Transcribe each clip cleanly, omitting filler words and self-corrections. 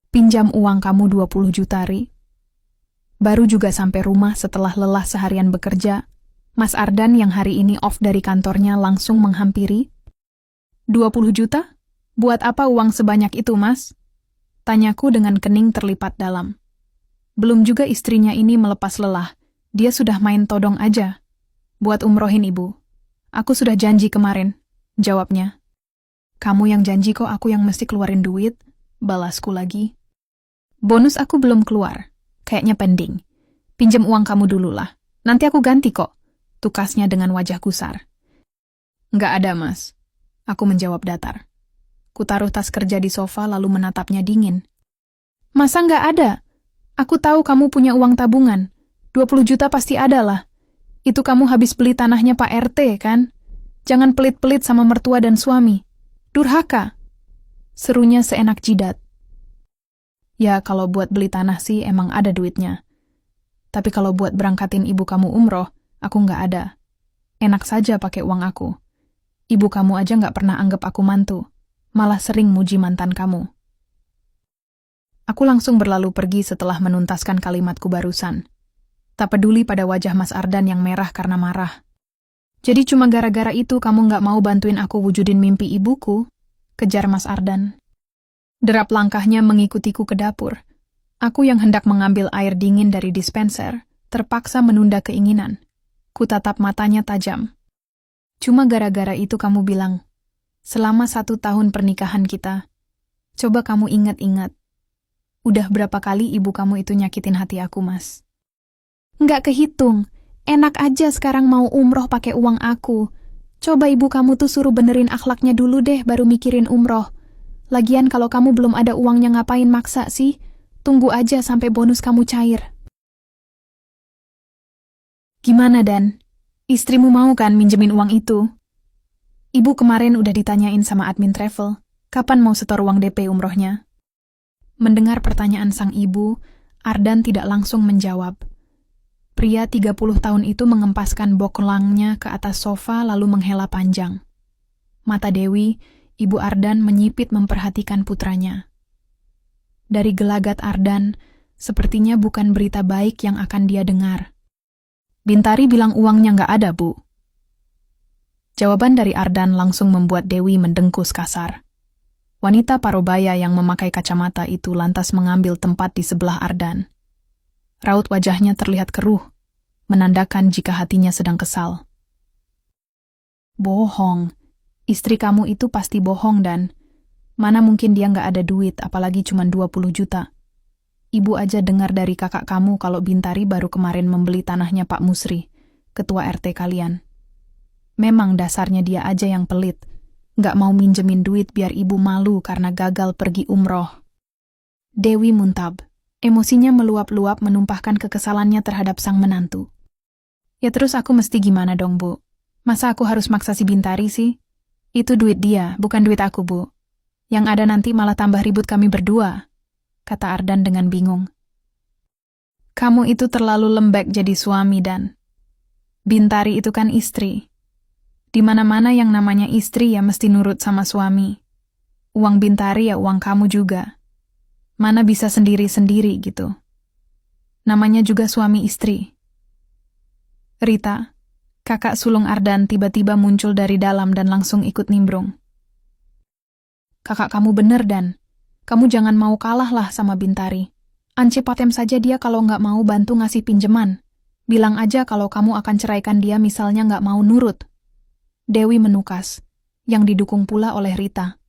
Pinjam uang kamu 20 juta, Ri. Baru juga sampai rumah setelah lelah seharian bekerja, Mas Ardan yang hari ini off dari kantornya langsung menghampiri. 20 juta? Buat apa uang sebanyak itu, Mas? Tanyaku dengan kening terlipat dalam. Belum juga istrinya ini melepas lelah, dia sudah main todong aja. Buat umrohin ibu. Aku sudah janji kemarin, jawabnya. Kamu yang janji kok, aku yang mesti keluarin duit, balasku lagi. Bonus aku belum keluar, kayaknya pending. Pinjam uang kamu dulu lah, nanti aku ganti kok, tukasnya dengan wajah gusar. Nggak ada, Mas. Aku menjawab datar. Kutaruh tas kerja di sofa lalu menatapnya dingin. Masa nggak ada? Aku tahu kamu punya uang tabungan. 20 juta pasti ada lah. Itu kamu habis beli tanahnya Pak RT, kan? Jangan pelit-pelit sama mertua dan suami. Durhaka. Serunya seenak jidat. Ya, kalau buat beli tanah sih emang ada duitnya. Tapi kalau buat berangkatin ibu kamu umroh, aku nggak ada. Enak saja pakai uang aku. Ibu kamu aja nggak pernah anggap aku mantu. Malah sering muji mantan kamu. Aku langsung berlalu pergi setelah menuntaskan kalimatku barusan. Tak peduli pada wajah Mas Ardan yang merah karena marah. Jadi cuma gara-gara itu kamu nggak mau bantuin aku wujudin mimpi ibuku? Kejar Mas Ardan. Derap langkahnya mengikutiku ke dapur. Aku yang hendak mengambil air dingin dari dispenser, terpaksa menunda keinginan. Kutatap matanya tajam. Cuma gara-gara itu kamu bilang, selama 1 tahun pernikahan kita, coba kamu ingat-ingat. Udah berapa kali ibu kamu itu nyakitin hati aku, Mas? Nggak kehitung. Enak aja sekarang mau umroh pakai uang aku. Coba ibu kamu tuh suruh benerin akhlaknya dulu deh baru mikirin umroh. Lagian kalau kamu belum ada uangnya ngapain maksa sih? Tunggu aja sampai bonus kamu cair. Gimana, Dan? Istrimu mau kan minjemin uang itu? Ibu kemarin udah ditanyain sama admin travel, kapan mau setor uang DP umrohnya? Mendengar pertanyaan sang ibu, Ardan tidak langsung menjawab. Pria 30 tahun itu mengempaskan boklangnya ke atas sofa lalu menghela panjang. Mata Dewi, ibu Ardan menyipit memperhatikan putranya. Dari gelagat Ardan, sepertinya bukan berita baik yang akan dia dengar. Bintari bilang uangnya nggak ada, Bu. Jawaban dari Ardan langsung membuat Dewi mendengkus kasar. Wanita parubaya yang memakai kacamata itu lantas mengambil tempat di sebelah Ardan. Raut wajahnya terlihat keruh, menandakan jika hatinya sedang kesal. Bohong. Istri kamu itu pasti bohong, Dan. Mana mungkin dia nggak ada duit, apalagi cuma 20 juta. Ibu aja dengar dari kakak kamu kalau Bintari baru kemarin membeli tanahnya Pak Musri, ketua RT kalian. Memang dasarnya dia aja yang pelit. Nggak mau minjemin duit biar ibu malu karena gagal pergi umroh. Dewi muntab. Emosinya meluap-luap menumpahkan kekesalannya terhadap sang menantu. Ya terus aku mesti gimana dong, Bu? Masa aku harus maksa si Bintari sih? Itu duit dia, bukan duit aku, Bu. Yang ada nanti malah tambah ribut kami berdua, kata Ardan dengan bingung. Kamu itu terlalu lembek jadi suami, Dan. Bintari itu kan istri. Di mana-mana yang namanya istri ya mesti nurut sama suami. Uang Bintari ya uang kamu juga. Mana bisa sendiri-sendiri gitu. Namanya juga suami istri. Rita, kakak sulung Ardan tiba-tiba muncul dari dalam dan langsung ikut nimbrung. Kakak kamu bener, Dan. Kamu jangan mau kalah lah sama Bintari. Ance patem saja dia kalau nggak mau bantu ngasih pinjeman. Bilang aja kalau kamu akan ceraikan dia misalnya nggak mau nurut. Dewi menukas, yang didukung pula oleh Rita.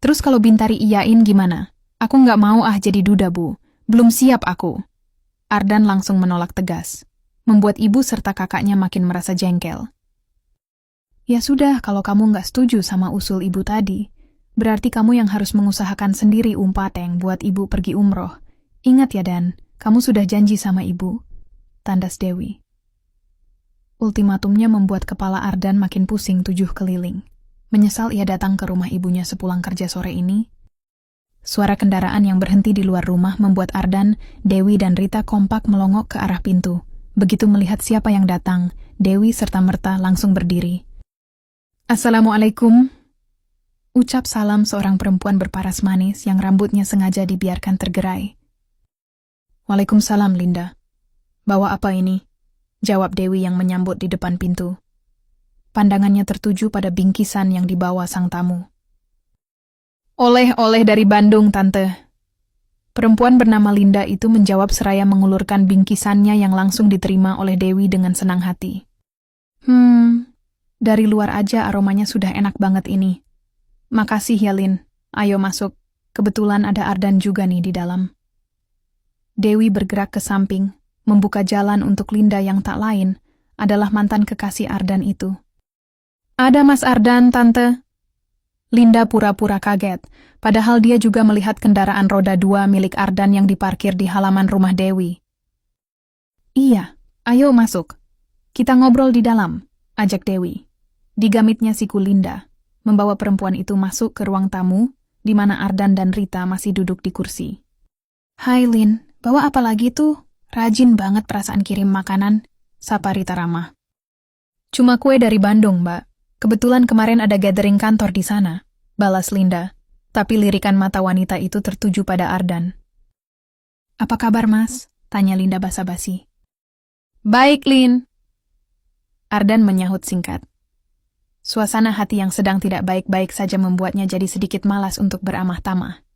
Terus kalau Bintari iyain gimana? Aku nggak mau jadi duda, Bu. Belum siap aku. Ardan langsung menolak tegas, membuat ibu serta kakaknya makin merasa jengkel. Ya sudah, kalau kamu nggak setuju sama usul ibu tadi, berarti kamu yang harus mengusahakan sendiri umpateng buat ibu pergi umroh. Ingat ya, Dan, kamu sudah janji sama ibu. Tandas Dewi. Ultimatumnya membuat kepala Ardan makin pusing 7 keliling. Menyesal ia datang ke rumah ibunya sepulang kerja sore ini. Suara kendaraan yang berhenti di luar rumah membuat Ardan, Dewi dan Rita kompak melongok ke arah pintu. Begitu melihat siapa yang datang, Dewi serta merta langsung berdiri. Assalamualaikum. Ucap salam seorang perempuan berparas manis yang rambutnya sengaja dibiarkan tergerai. Waalaikumsalam, Linda. Bawa apa ini? Jawab Dewi yang menyambut di depan pintu. Pandangannya tertuju pada bingkisan yang dibawa sang tamu. Oleh-oleh dari Bandung, Tante. Perempuan bernama Linda itu menjawab seraya mengulurkan bingkisannya yang langsung diterima oleh Dewi dengan senang hati. Dari luar aja aromanya sudah enak banget ini. Makasih ya, Lin. Ayo masuk. Kebetulan ada Ardan juga nih di dalam. Dewi bergerak ke samping, membuka jalan untuk Linda yang tak lain adalah mantan kekasih Ardan itu. Ada Mas Ardan, Tante. Linda pura-pura kaget, padahal dia juga melihat kendaraan roda 2 milik Ardan yang diparkir di halaman rumah Dewi. Iya, ayo masuk. Kita ngobrol di dalam, ajak Dewi. Digamitnya siku Linda, membawa perempuan itu masuk ke ruang tamu, di mana Ardan dan Rita masih duduk di kursi. Hai Lin, bawa apa lagi tuh? Rajin banget perasaan kirim makanan, sapa Rita ramah. Cuma kue dari Bandung, Mbak. Kebetulan kemarin ada gathering kantor di sana, balas Linda, tapi lirikan mata wanita itu tertuju pada Ardan. Apa kabar, Mas? Tanya Linda basa-basi. Baik, Lin. Ardan menyahut singkat. Suasana hati yang sedang tidak baik-baik saja membuatnya jadi sedikit malas untuk beramah tamah.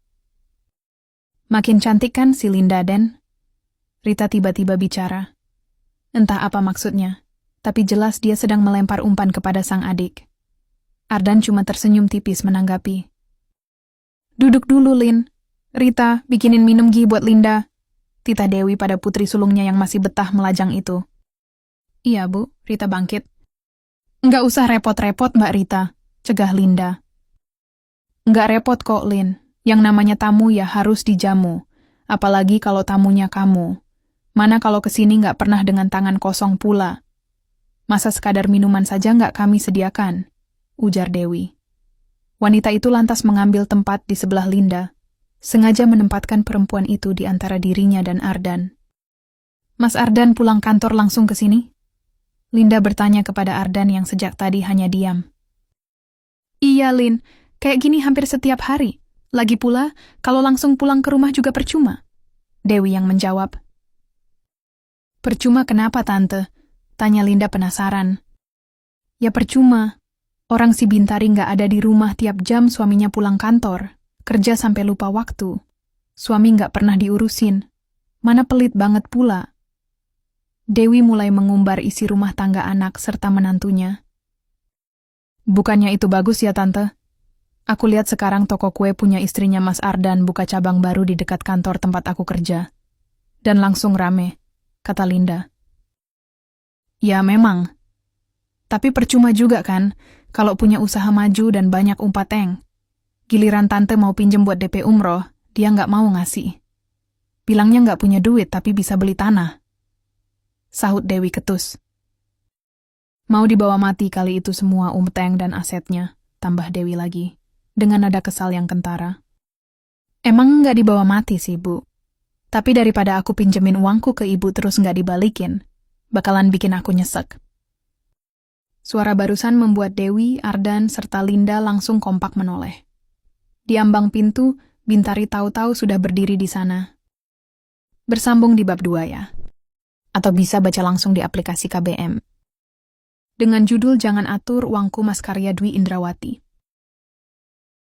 Makin cantik kan si Linda, Den? Rita tiba-tiba bicara. Entah apa maksudnya, tapi jelas dia sedang melempar umpan kepada sang adik. Ardan cuma tersenyum tipis menanggapi. Duduk dulu, Lin. Rita, bikinin minum gi buat Linda. Titah Dewi pada putri sulungnya yang masih betah melajang itu. Iya, Bu, Rita bangkit. Nggak usah repot-repot, Mbak Rita, cegah Linda. Nggak repot kok, Lin. Yang namanya tamu ya harus dijamu. Apalagi kalau tamunya kamu. Mana kalau kesini nggak pernah dengan tangan kosong pula. Masa sekadar minuman saja nggak kami sediakan, ujar Dewi. Wanita itu lantas mengambil tempat di sebelah Linda, sengaja menempatkan perempuan itu di antara dirinya dan Ardan. Mas Ardan pulang kantor langsung ke sini? Linda bertanya kepada Ardan yang sejak tadi hanya diam. Iya, Lin. Kayak gini hampir setiap hari. Lagi pula, kalau langsung pulang ke rumah juga percuma. Dewi yang menjawab. Percuma kenapa, Tante? Tanya Linda penasaran. Ya percuma. Orang si Bintari nggak ada di rumah tiap jam suaminya pulang kantor. Kerja sampai lupa waktu. Suami nggak pernah diurusin. Mana pelit banget pula. Dewi mulai mengumbar isi rumah tangga anak serta menantunya. Bukannya itu bagus ya, Tante? Aku lihat sekarang toko kue punya istrinya Mas Ardan buka cabang baru di dekat kantor tempat aku kerja. Dan langsung rame, kata Linda. Ya memang. Tapi percuma juga kan, kalau punya usaha maju dan banyak umpateng. Giliran Tante mau pinjem buat DP umroh, dia nggak mau ngasih. Bilangnya nggak punya duit tapi bisa beli tanah. Sahut Dewi ketus. Mau dibawa mati kali itu semua umpateng dan asetnya, tambah Dewi lagi, dengan nada kesal yang kentara. Emang nggak dibawa mati sih, Bu. Tapi daripada aku pinjemin uangku ke ibu terus nggak dibalikin, bakalan bikin aku nyesek. Suara barusan membuat Dewi, Ardan, serta Linda langsung kompak menoleh. Di ambang pintu, Bintari tahu-tahu sudah berdiri di sana. Bersambung di bab 2 ya. Atau bisa baca langsung di aplikasi KBM. Dengan judul Jangan Atur Uangku Mas karya Dwi Indrawati.